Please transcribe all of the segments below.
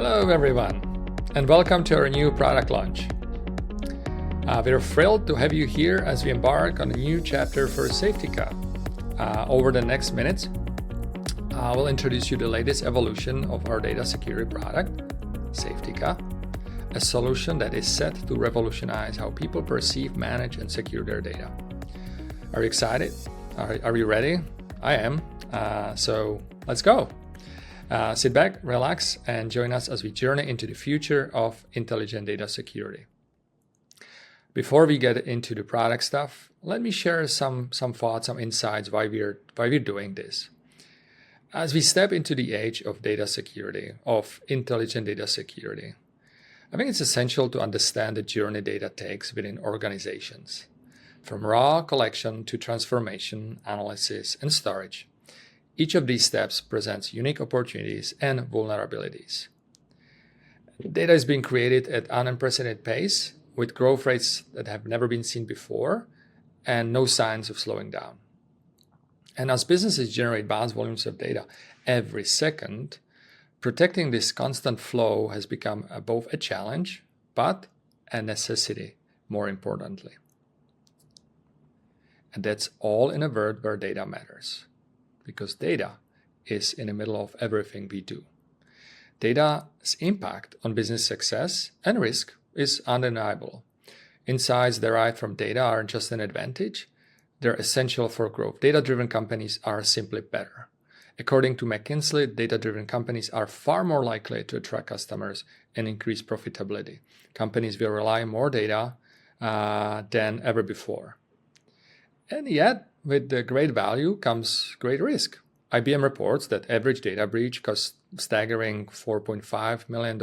Hello everyone, and welcome to our new product launch. We're thrilled to have you here as we embark on a new chapter for Safetica. Over the next minutes, I will introduce you the latest evolution of our data security product, Safetica, a solution that is set to revolutionize how people perceive, manage, and secure their data. Are you excited? Are you ready? I am. So let's go. Sit back, relax, and join us as we journey into the future of intelligent data security. Before we get into the product stuff, let me share some thoughts, some insights why we're doing this. As we step into the age of data security, of intelligent data security, I think it's essential to understand the journey data takes within organizations, from raw collection to transformation, analysis, and storage. Each of these steps presents unique opportunities and vulnerabilities. Data is being created at an unprecedented pace, with growth rates that have never been seen before, and no signs of slowing down. And as businesses generate vast volumes of data every second, protecting this constant flow has become both a challenge, but a necessity, more importantly. And that's all in a world where data matters, because data is in the middle of everything we do. Data's impact on business success and risk is undeniable. Insights derived from data aren't just an advantage, they're essential for growth. Data-driven companies are simply better. According to McKinsey, data-driven companies are far more likely to attract customers and increase profitability. Companies will rely on more data than ever before. And yet, with the great value comes great risk. IBM reports that average data breach costs staggering $4.5 million,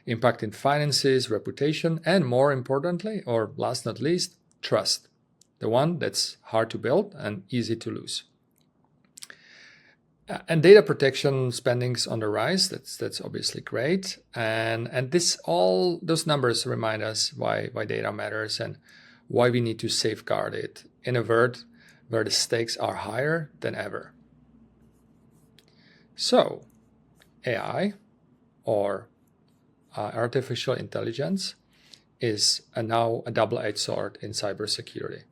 impacting finances, reputation, and more importantly, or last not least, trust. The one that's hard to build and easy to lose. And data protection spending's on the rise. That's obviously great. And those numbers remind us why data matters and why we need to safeguard it in a world where the stakes are higher than ever. So, AI, or artificial intelligence, is now a double-edged sword in cybersecurity.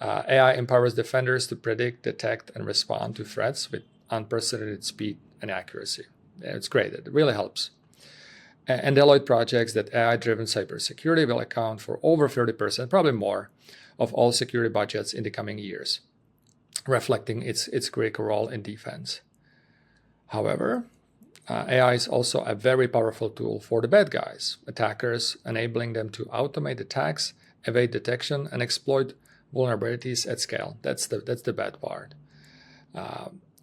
AI empowers defenders to predict, detect, and respond to threats with unprecedented speed and accuracy. It's great. It really helps. And Deloitte projects that AI-driven cybersecurity will account for over 30%, probably more, of all security budgets in the coming years, reflecting its critical role in defense. However, AI is also a very powerful tool for the bad guys, attackers, enabling them to automate attacks, evade detection, and exploit vulnerabilities at scale. That's the bad part.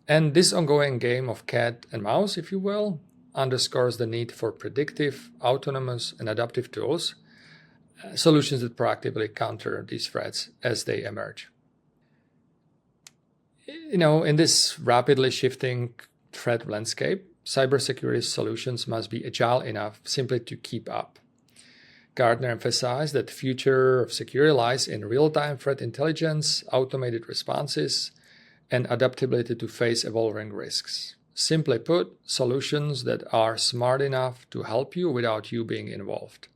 And this ongoing game of cat and mouse, if you will, underscores the need for predictive, autonomous, and adaptive tools, solutions that proactively counter these threats as they emerge. In this rapidly shifting threat landscape, cybersecurity solutions must be agile enough simply to keep up. Gartner emphasized that the future of security lies in real-time threat intelligence, automated responses, and adaptability to face evolving risks. Simply put, solutions that are smart enough to help you without you being involved.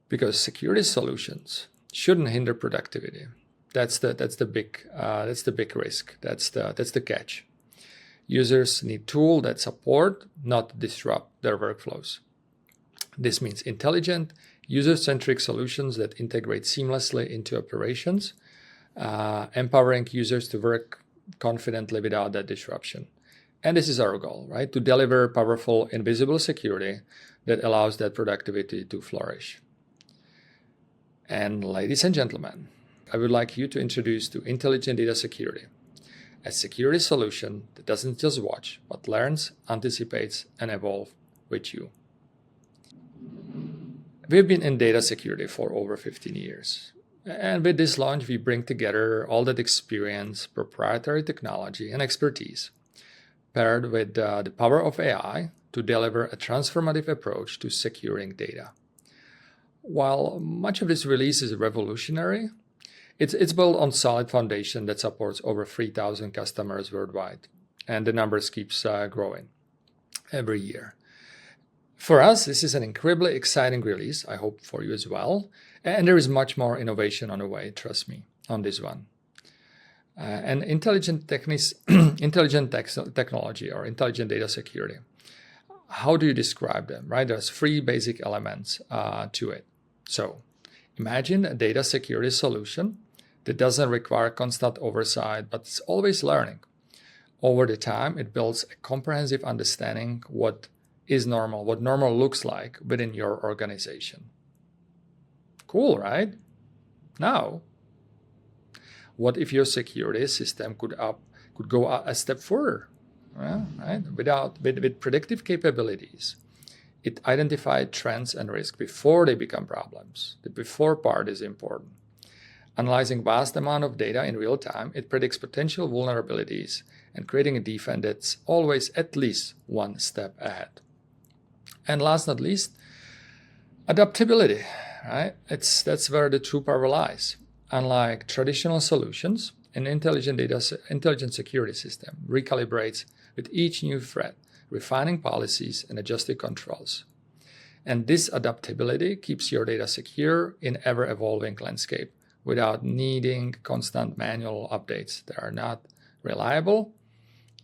Because security solutions shouldn't hinder productivity. That's the big risk. That's the catch. Users need tools that support, not disrupt their workflows. This means intelligent, user-centric solutions that integrate seamlessly into operations, empowering users to work confidently without that disruption. And this is our goal, right? To deliver powerful, invisible security that allows that productivity to flourish. And ladies and gentlemen, I would like you to introduce to intelligent data security, a security solution that doesn't just watch, but learns, anticipates, and evolves with you. We've been in data security for over 15 years. And with this launch, we bring together all that experience, proprietary technology, and expertise, paired with the power of AI to deliver a transformative approach to securing data. While much of this release is revolutionary, it's built on solid foundation that supports over 3,000 customers worldwide, and the numbers keeps growing every year. For us, this is an incredibly exciting release. I hope for you as well. And there is much more innovation on the way, trust me, on this one. And intelligent technology or intelligent data security. How do you describe them, right? There's three basic elements to it. So imagine a data security solution that doesn't require constant oversight, but it's always learning. Over the time, it builds a comprehensive understanding what is normal, what normal looks like within your organization. Cool, right? Now, what if your security system could go a step further? Well, right? With predictive capabilities, it identifies trends and risks before they become problems. The before part is important. Analyzing vast amount of data in real time, it predicts potential vulnerabilities and creating a defense that's always at least one step ahead. And last but not least, adaptability, right? That's where the true power lies. Unlike traditional solutions, an intelligent security system recalibrates with each new threat, refining policies and adjusting controls. And this adaptability keeps your data secure in ever-evolving landscape without needing constant manual updates. They are not reliable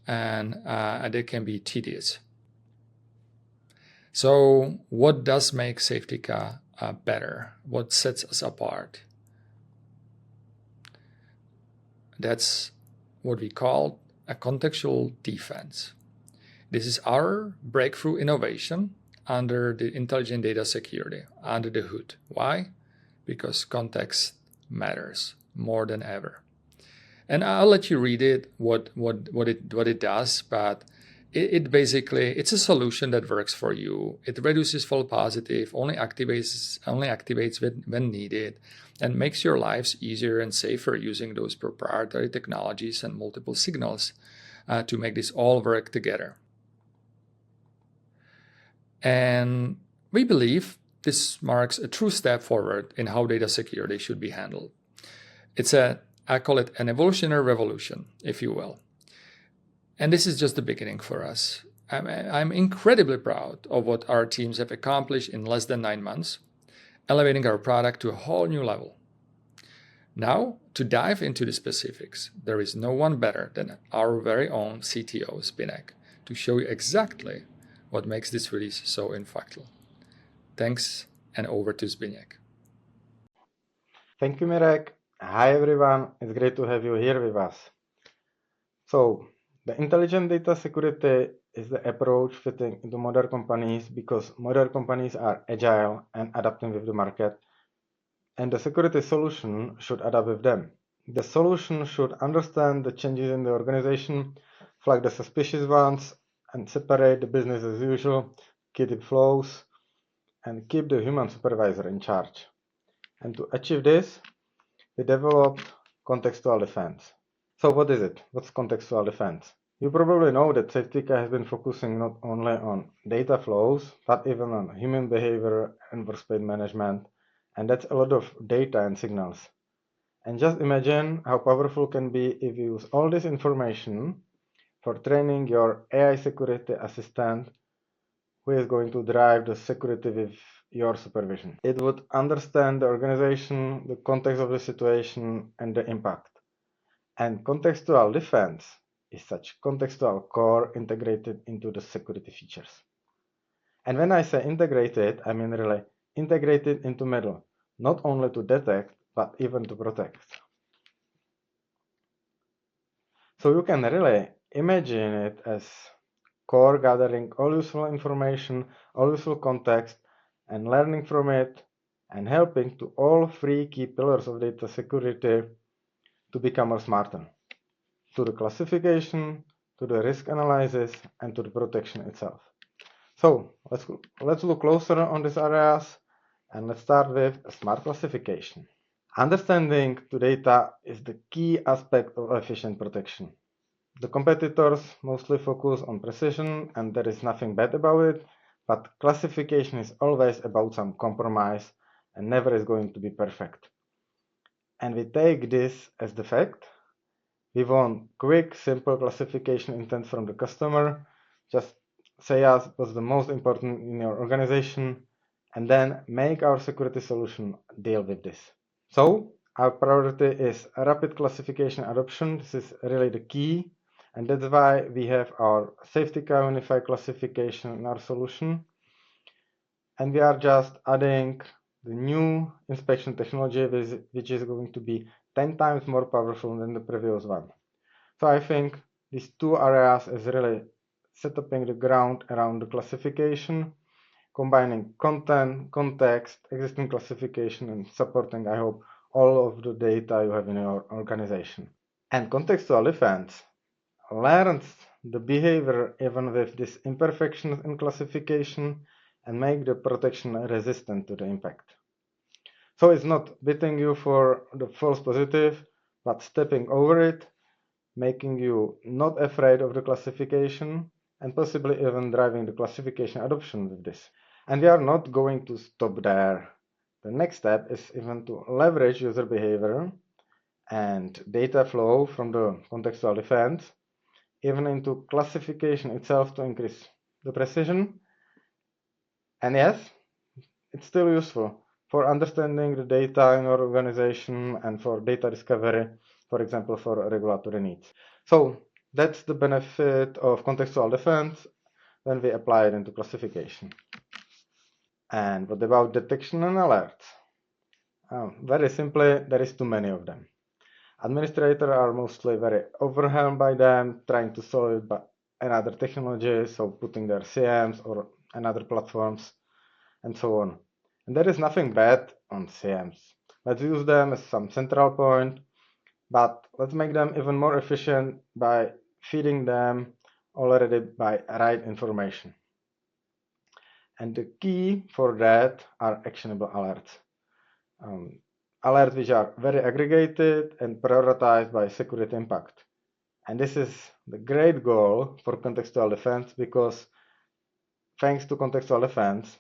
and they can be tedious. So what does make Safetica better? What sets us apart? That's what we call a contextual defense. This is our breakthrough innovation under the intelligent data security, under the hood. Why? Because context matters more than ever. And I'll let you read it, what it does, but it basically, it's a solution that works for you. It reduces false positive, only activates when needed, and makes your lives easier and safer using those proprietary technologies and multiple signals to make this all work together. And we believe this marks a true step forward in how data security should be handled. I call it an evolutionary revolution, if you will. And this is just the beginning for us. I'm incredibly proud of what our teams have accomplished in less than 9 months, elevating our product to a whole new level. Now, to dive into the specifics, there is no one better than our very own CTO, Zbynek, to show you exactly what makes this release so impactful. Thanks, and over to Zbynek. Thank you, Mirek. Hi, everyone. It's great to have you here with us. So, the intelligent data security is the approach fitting into modern companies because modern companies are agile and adapting with the market, and the security solution should adapt with them. The solution should understand the changes in the organization, flag the suspicious ones, and separate the business as usual, keep it flows, and keep the human supervisor in charge. And to achieve this, we developed contextual defense. So what is it? What's contextual defense? You probably know that Safetica has been focusing not only on data flows, but even on human behavior and workspace management, and that's a lot of data and signals. And just imagine how powerful it can be if you use all this information for training your AI security assistant who is going to drive the security with your supervision. It would understand the organization, the context of the situation, and the impact. And contextual defense is such contextual core integrated into the security features. And when I say integrated, I mean really integrated into middle, not only to detect, but even to protect. So you can really imagine it as core gathering all useful information, all useful context, and learning from it, and helping to all three key pillars of data security to become more smarter. To the classification, to the risk analysis, and to the protection itself. So let's look closer on these areas, and let's start with smart classification. Understanding the data is the key aspect of efficient protection. The competitors mostly focus on precision, and there is nothing bad about it, but classification is always about some compromise and never is going to be perfect. And we take this as the fact. We want quick, simple classification intent from the customer, just say us what's the most important in your organization, and then make our security solution deal with this. So our priority is rapid classification adoption. This is really the key, and that's why we have our Safetica unified classification in our solution. And we are just adding the new inspection technology, which is going to be 10 times more powerful than the previous one. So I think these two areas is really setting the ground around the classification, combining content, context, existing classification, and supporting, I hope, all of the data you have in your organization. And contextual defense learns the behavior even with these imperfections in classification and make the protection resistant to the impact. So it's not beating you for the false positive, but stepping over it, making you not afraid of the classification, and possibly even driving the classification adoption with this. And we are not going to stop there. The next step is even to leverage user behavior and data flow from the contextual defense, even into classification itself to increase the precision. And yes, it's still useful for understanding the data in your organization and for data discovery, for example, for regulatory needs. So that's the benefit of contextual defense when we apply it into classification. And what about detection and alerts? Very simply, there is too many of them. Administrators are mostly very overwhelmed by them, trying to solve it by another technology, so putting their CMs or another platforms and so on. And there is nothing bad on CMs. Let's use them as some central point, but let's make them even more efficient by feeding them already by right information. And the key for that are actionable alerts. Alerts which are very aggregated and prioritized by security impact. And this is the great goal for contextual defense because thanks to contextual defense,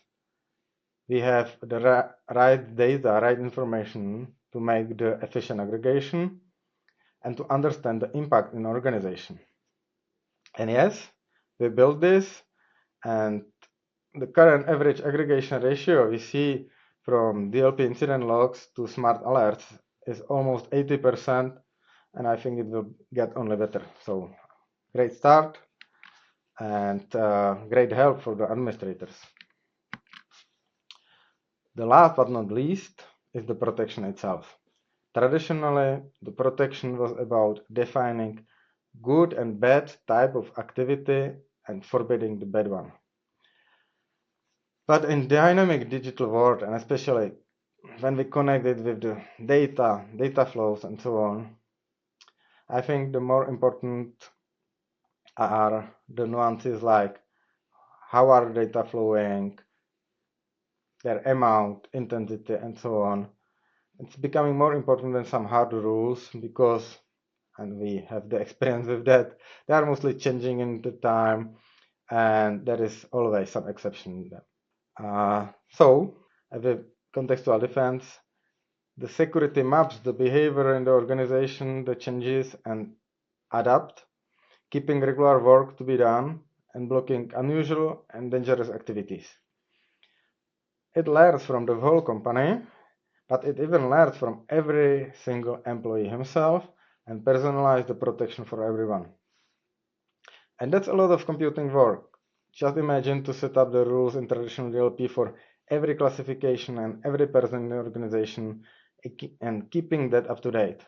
we have the right data, right information to make the efficient aggregation and to understand the impact in organization. And yes, we built this, and the current average aggregation ratio we see from DLP incident logs to smart alerts is almost 80%, and I think it will get only better. So great start and great help for the administrators. The last but not least is the protection itself. Traditionally, the protection was about defining good and bad type of activity and forbidding the bad one. But in dynamic digital world, and especially when we connect it with the data flows and so on, I think the more important are the nuances like how are data flowing, their amount, intensity, and so on. It's becoming more important than some hard rules because, and we have the experience with that, they are mostly changing in the time, and there is always some exception in them. So, as a contextual defense, the security maps the behavior in the organization, the changes, and adapt, keeping regular work to be done and blocking unusual and dangerous activities. It learns from the whole company, but it even learns from every single employee himself and personalize the protection for everyone. And that's a lot of computing work. Just imagine to set up the rules in traditional DLP for every classification and every person in the organization and keeping that up to date.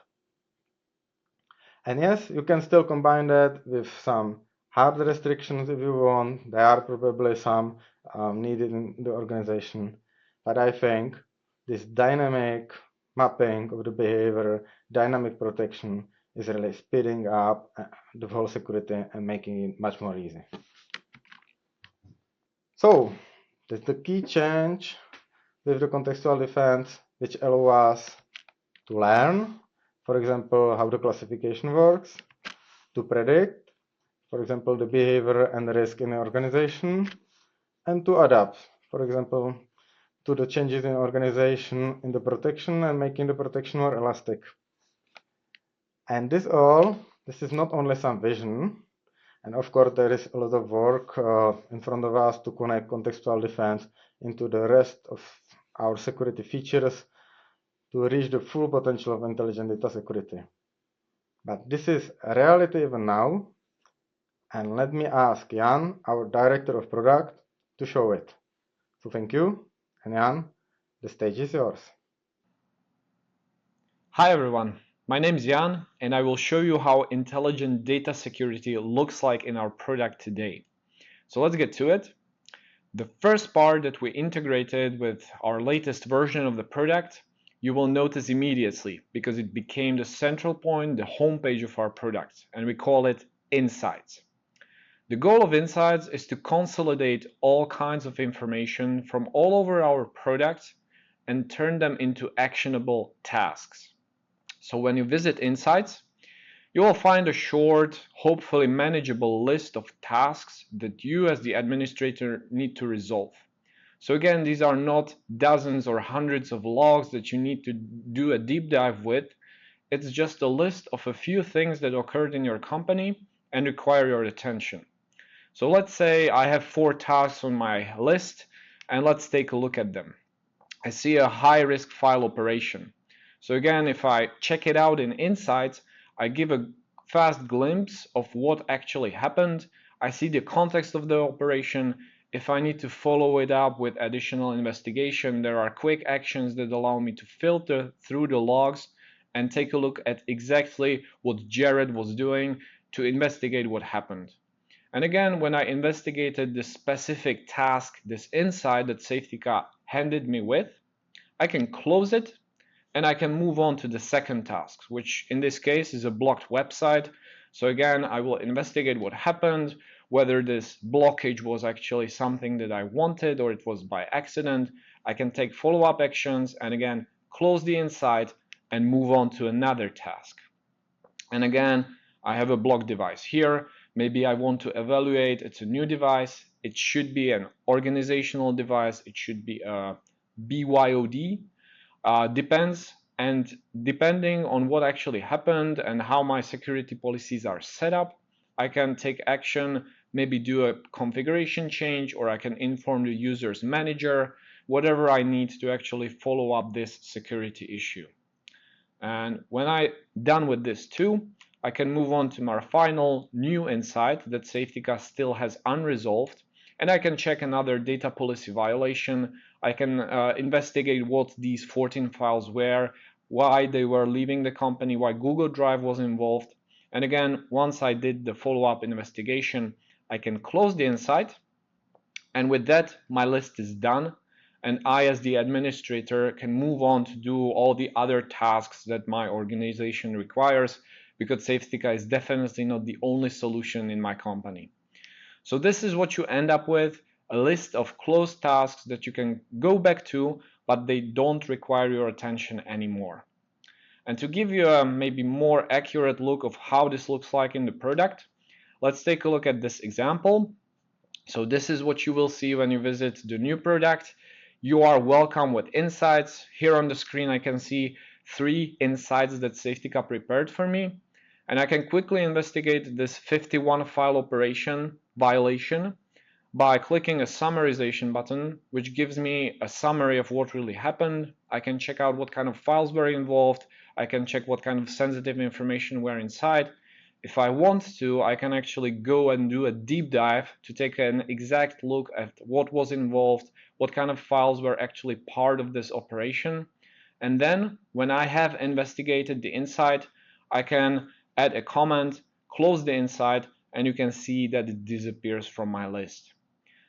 And yes, you can still combine that with some hard restrictions if you want. There are probably some needed in the organization. But I think this dynamic mapping of the behavior, dynamic protection is really speeding up the whole security and making it much more easy. So that's the key change with the contextual defense, which allows us to learn, for example, how the classification works, to predict, for example, the behavior and the risk in the organization, and to adapt, for example, to the changes in organization in the protection and making the protection more elastic. And this is not only some vision, And of course, there is a lot of work in front of us to connect contextual defense into the rest of our security features to reach the full potential of intelligent data security. But this is a reality even now, and let me ask Jan, our Director of Product, to show it. So thank you, and Jan, the stage is yours. Hi everyone, my name is Jan and I will show you how intelligent data security looks like in our product today. So let's get to it. The first part that we integrated with our latest version of the product, you will notice immediately because it became the central point, the homepage of our product, and we call it Insights. The goal of Insights is to consolidate all kinds of information from all over our product and turn them into actionable tasks. So when you visit Insights, you will find a short, hopefully manageable list of tasks that you as the administrator need to resolve. So again, these are not dozens or hundreds of logs that you need to do a deep dive with. It's just a list of a few things that occurred in your company and require your attention. So let's say I have 4 tasks on my list, and let's take a look at them. I see a high-risk file operation. So again, if I check it out in Insights, I give a fast glimpse of what actually happened. I see the context of the operation. If I need to follow it up with additional investigation, there are quick actions that allow me to filter through the logs and take a look at exactly what Jared was doing to investigate what happened. And again, when I investigated this specific task, this insight that Safetica handed me with, I can close it and I can move on to the second task, which in this case is a blocked website. So again, I will investigate what happened, whether this blockage was actually something that I wanted or it was by accident. I can take follow-up actions and again, close the insight and move on to another task. And again, I have a blocked device here. Maybe I want to evaluate, it's a new device. It should be an organizational device. It should be a BYOD. Depends, and depending on what actually happened and how my security policies are set up, I can take action, maybe do a configuration change, or I can inform the user's manager, whatever I need to actually follow up this security issue. And when I'm done with this too, I can move on to my final new insight that Safetica still has unresolved, and I can check another data policy violation. I can investigate what these 14 files were, why they were leaving the company, why Google Drive was involved. And again, once I did the follow-up investigation, I can close the insight. And with that, my list is done. And I, as the administrator, can move on to do all the other tasks that my organization requires, because Safetica is definitely not the only solution in my company. So this is what you end up with, a list of closed tasks that you can go back to, but they don't require your attention anymore. And to give you a maybe more accurate look of how this looks like in the product, let's take a look at this example. So this is what you will see when you visit the new product. You are welcome with insights. Here on the screen I can see 3 insights that Safetica prepared for me. And I can quickly investigate this 51 file operation violation by clicking a summarization button, which gives me a summary of what really happened. I can check out what kind of files were involved. I can check what kind of sensitive information were inside. If I want to, I can actually go and do a deep dive to take an exact look at what was involved, what kind of files were actually part of this operation. And then when I have investigated the insight, I can add a comment, close the insight, and you can see that it disappears from my list.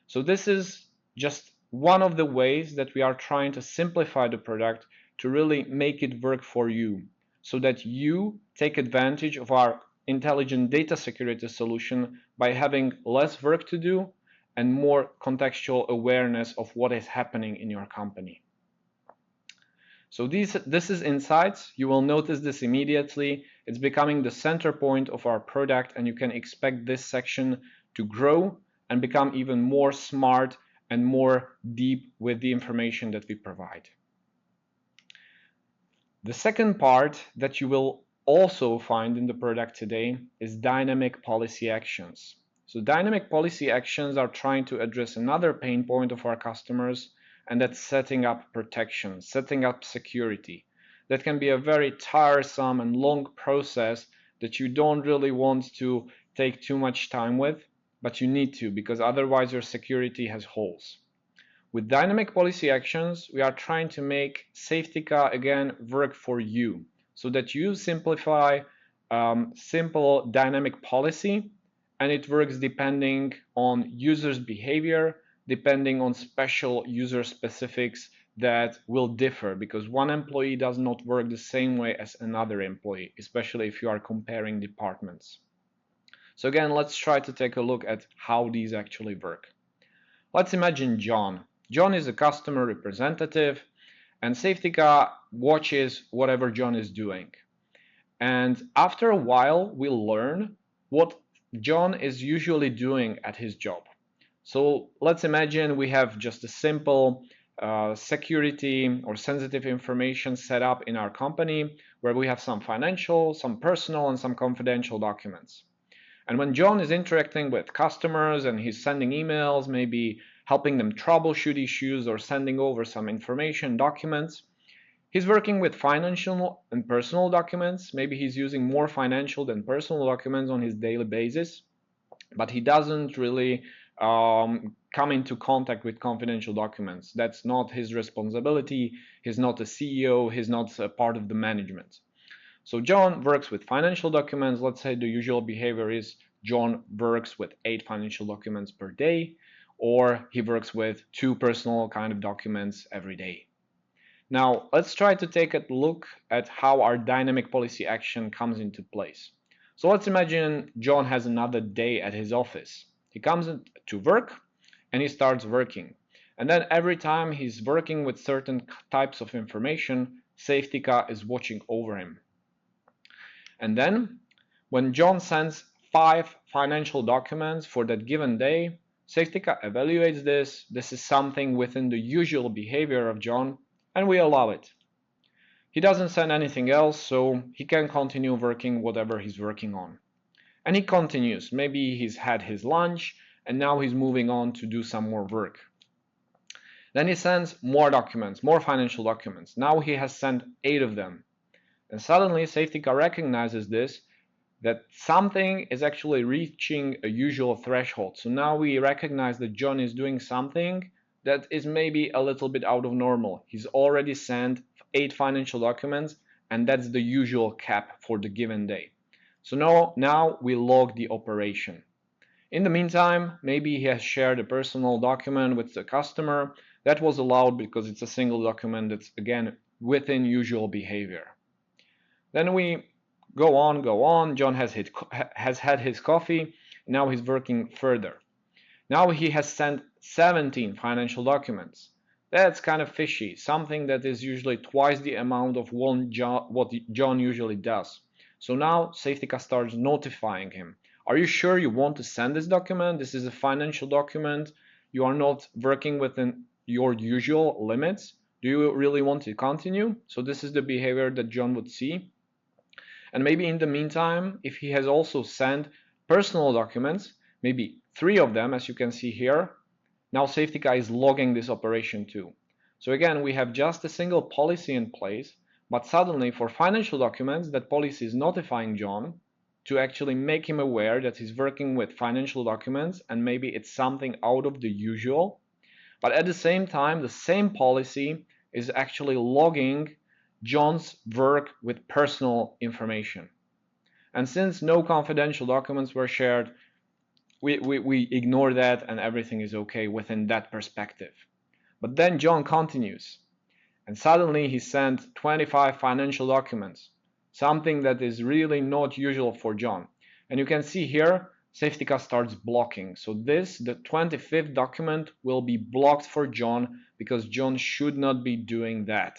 So this is just one of the ways that we are trying to simplify the product to really make it work for you, so that you take advantage of our intelligent data security solution by having less work to do and more contextual awareness of what is happening in your company. So this is Insights. You will notice this immediately. It's becoming the center point of our product, and you can expect this section to grow and become even more smart and more deep with the information that we provide. The second part that you will also find in the product today is dynamic policy actions. So dynamic policy actions are trying to address another pain point of our customers, and that's setting up protection, setting up security. That can be a very tiresome and long process that you don't really want to take too much time with, but you need to, because otherwise your security has holes. With dynamic policy actions, we are trying to make Safetica again work for you, so that you simplify simple dynamic policy, and it works depending on users' behavior, depending on special user specifics that will differ, because one employee does not work the same way as another employee, especially if you are comparing departments. So again, let's try to take a look at how these actually work. Let's imagine John. John is a customer representative, and Safetica watches whatever John is doing. And after a while, we'll learn what John is usually doing at his job. So let's imagine we have just a simple security or sensitive information set up in our company where we have some financial, some personal, and some confidential documents. And when John is interacting with customers and he's sending emails, maybe helping them troubleshoot issues or sending over some information, documents, he's working with financial and personal documents. Maybe he's using more financial than personal documents on his daily basis, but he doesn't really come into contact with confidential documents. That's not his responsibility. He's not a CEO. He's not a part of the management. So John works with financial documents. Let's say the usual behavior is John works with 8 financial documents per day, or he works with 2 personal kind of documents every day. Now, let's try to take a look at how our dynamic policy action comes into place. So let's imagine John has another day at his office. He comes to work and he starts working. And then every time he's working with certain types of information, Safetica is watching over him. And then when John sends 5 financial documents for that given day, Safetica evaluates this. This is something within the usual behavior of John, and we allow it. He doesn't send anything else, so he can continue working whatever he's working on. And he continues. Maybe he's had his lunch, and now he's moving on to do some more work. Then he sends more documents, more financial documents. Now he has sent 8 of them. And suddenly Safetica recognizes this, that something is actually reaching a usual threshold. So now we recognize that John is doing something that is maybe a little bit out of normal. He's already sent 8 financial documents, and that's the usual cap for the given day. So now we log the operation. In the meantime, maybe he has shared a personal document with the customer. That was allowed because it's a single document that's, again, within usual behavior. Then we go on. John has had his coffee. Now he's working further. Now he has sent 17 financial documents. That's kind of fishy, something that is usually twice the amount of what John usually does. So now Safetica starts notifying him. Are you sure you want to send this document? This is a financial document. You are not working within your usual limits. Do you really want to continue? So this is the behavior that John would see. And maybe in the meantime, if he has also sent personal documents, maybe 3 of them, as you can see here, now Safetica is logging this operation too. So again, we have just a single policy in place, but suddenly for financial documents, that policy is notifying John to actually make him aware that he's working with financial documents and maybe it's something out of the usual. But at the same time, the same policy is actually logging John's work with personal information. And since no confidential documents were shared, we ignore that and everything is okay within that perspective. But then John continues, and suddenly he sent 25 financial documents, something that is really not usual for John. And you can see here, Safetica starts blocking. So the 25th document will be blocked for John because John should not be doing that.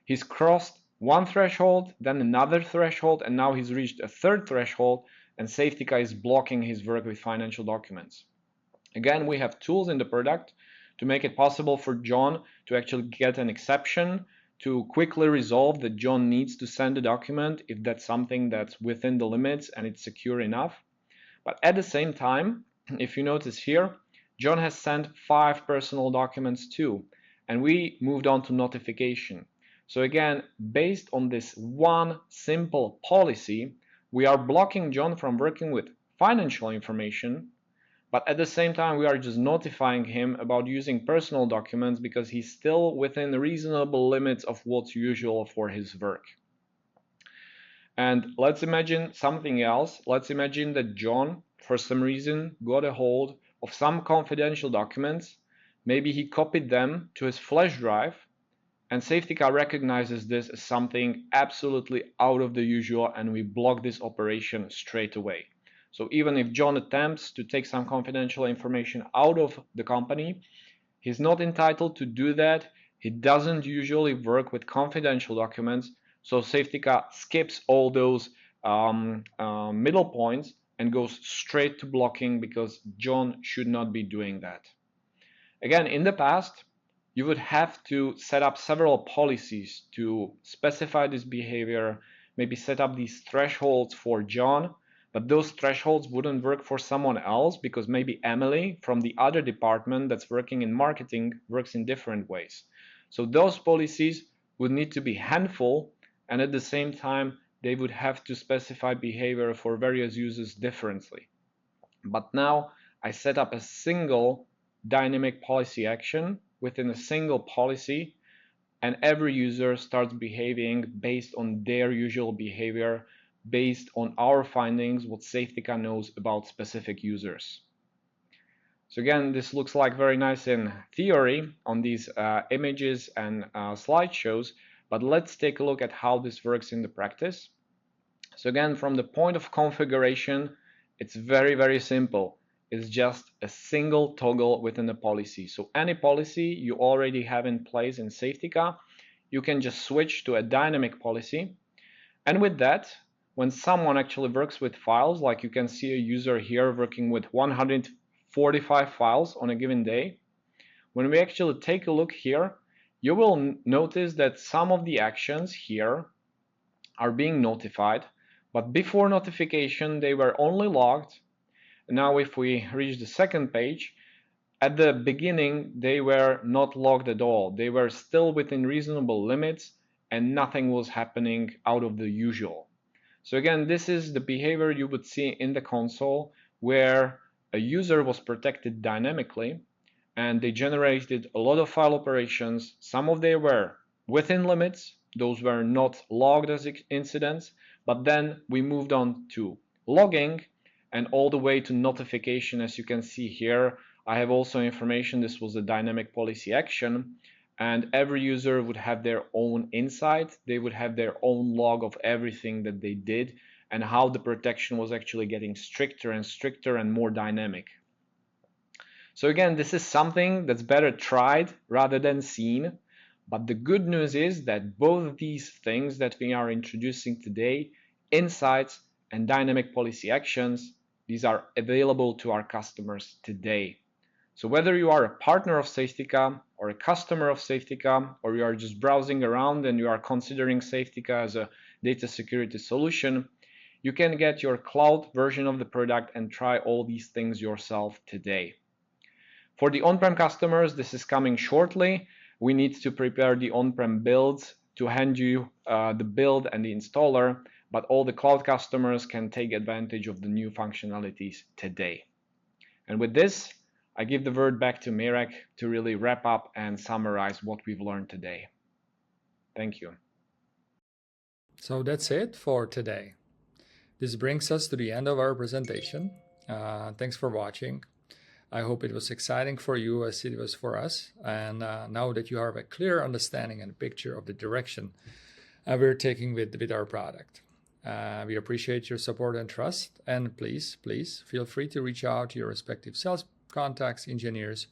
He's crossed one threshold, then another threshold, and now he's reached a 3rd threshold, and Safetica is blocking his work with financial documents. Again, we have tools in the product to make it possible for John to actually get an exception, to quickly resolve that John needs to send a document if that's something that's within the limits and it's secure enough. But at the same time, if you notice here, John has sent 5 personal documents too, and we moved on to notification. So again, based on this one simple policy, we are blocking John from working with financial information, but at the same time we are just notifying him about using personal documents because he's still within reasonable limits of what's usual for his work. And let's imagine something else. Let's imagine that John, for some reason, got a hold of some confidential documents. Maybe he copied them to his flash drive, and Safetica recognizes this as something absolutely out of the usual, and we block this operation straight away. So even if John attempts to take some confidential information out of the company, he's not entitled to do that. He doesn't usually work with confidential documents. So Safetica skips all those middle points and goes straight to blocking because John should not be doing that. Again, in the past, you would have to set up several policies to specify this behavior, maybe set up these thresholds for John, but those thresholds wouldn't work for someone else because maybe Emily from the other department that's working in marketing works in different ways. So those policies would need to be handful, and at the same time, they would have to specify behavior for various users differently. But now I set up a single dynamic policy action within a single policy, and every user starts behaving based on their usual behavior, based on our findings, what Safetica knows about specific users. So again, this looks like very nice in theory on these images and slideshows, but let's take a look at how this works in the practice. So again, from the point of configuration, it's very, very simple. It's just a single toggle within the policy. So any policy you already have in place in Safetica, you can just switch to a dynamic policy. And with that, when someone actually works with files, like you can see a user here working with 145 files on a given day, when we actually take a look here, you will notice that some of the actions here are being notified, but before notification they were only logged. Now if we reach the second page, at the beginning they were not logged at all. They were still within reasonable limits and nothing was happening out of the usual. So again, this is the behavior you would see in the console where a user was protected dynamically and they generated a lot of file operations. Some of them were within limits, those were not logged as incidents, but then we moved on to logging and all the way to notification. As you can see here, I have also information, this was a dynamic policy action, and every user would have their own insight. They would have their own log of everything that they did and how the protection was actually getting stricter and stricter and more dynamic. So again, this is something that's better tried rather than seen. But the good news is that both of these things that we are introducing today, insights and dynamic policy actions, these are available to our customers today. So whether you are a partner of Safetica or a customer of Safetica, or you are just browsing around and you are considering Safetica as a data security solution, you can get your cloud version of the product and try all these things yourself today. For the on-prem customers, this is coming shortly. We need to prepare the on-prem builds to hand you the build and the installer, but all the cloud customers can take advantage of the new functionalities today. And with this, I give the word back to Mirek to really wrap up and summarize what we've learned today. Thank you. So that's it for today. This brings us to the end of our presentation. Thanks for watching. I hope it was exciting for you as it was for us. And now that you have a clear understanding and a picture of the direction we're taking with our product. We appreciate your support and trust. And please feel free to reach out to your respective sales contacts, engineers,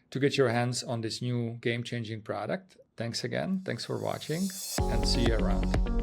to get your hands on this new game-changing product. Thanks again. Thanks for watching and see you around.